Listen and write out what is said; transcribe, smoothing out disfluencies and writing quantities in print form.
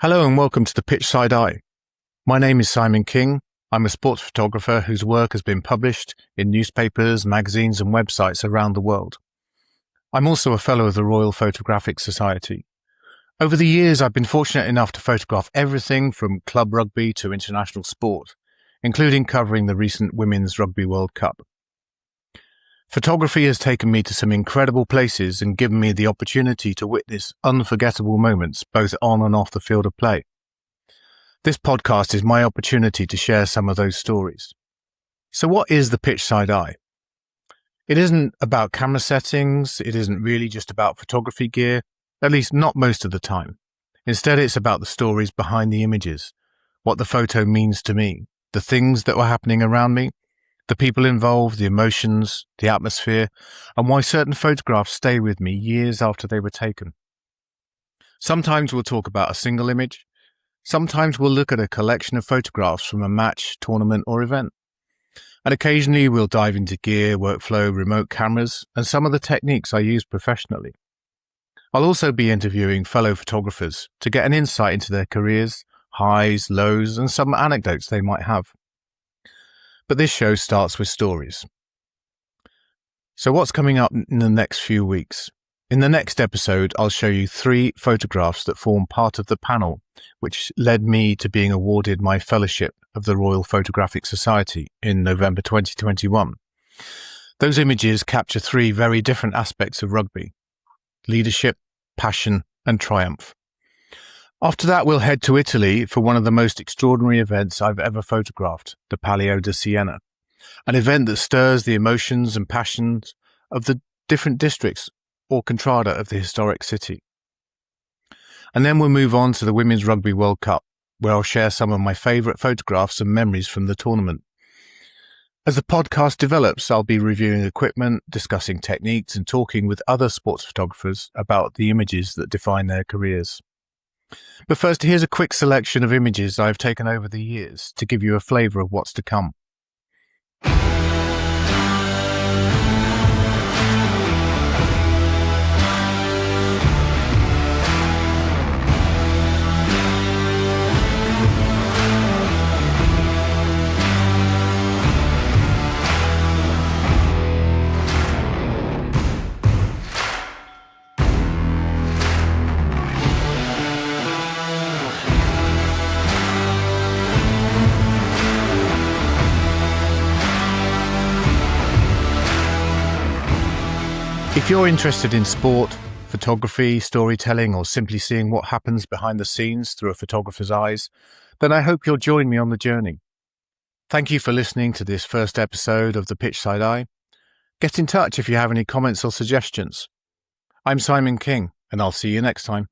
Hello and welcome to the Pitchside Eye. My name is Simon King. I'm a sports photographer whose work has been published in newspapers, magazines and websites around the world. I'm also a fellow of the Royal Photographic Society. Over the years, I've been fortunate enough to photograph everything from club rugby to international sport, including covering the recent Women's Rugby World Cup. Photography has taken me to some incredible places and given me the opportunity to witness unforgettable moments both on and off the field of play. This podcast is my opportunity to share some of those stories. So what is the Pitchside Eye? It isn't about camera settings, it isn't really just about photography gear, at least not most of the time. Instead, it's about the stories behind the images, what the photo means to me, the things that were happening around me, the people involved, the emotions, the atmosphere, and why certain photographs stay with me years after they were taken. Sometimes we'll talk about a single image. Sometimes we'll look at a collection of photographs from a match, tournament, or event. And occasionally we'll dive into gear, workflow, remote cameras, and some of the techniques I use professionally. I'll also be interviewing fellow photographers to get an insight into their careers, highs, lows, and some anecdotes they might have. But this show starts with stories. So what's coming up in the next few weeks? In the next episode, I'll show you 3 photographs that form part of the panel, which led me to being awarded my fellowship of the Royal Photographic Society in November 2021. Those images capture 3 very different aspects of rugby: leadership, passion, and triumph. After that, we'll head to Italy for one of the most extraordinary events I've ever photographed, the Palio di Siena, an event that stirs the emotions and passions of the different districts or contrada of the historic city. And then we'll move on to the Women's Rugby World Cup, where I'll share some of my favourite photographs and memories from the tournament. As the podcast develops, I'll be reviewing equipment, discussing techniques, and talking with other sports photographers about the images that define their careers. But first, here's a quick selection of images I've taken over the years to give you a flavour of what's to come. If you're interested in sport, photography, storytelling, or simply seeing what happens behind the scenes through a photographer's eyes, then I hope you'll join me on the journey. Thank you for listening to this first episode of the Pitchside Eye. Get in touch if you have any comments or suggestions. I'm Simon King, and I'll see you next time.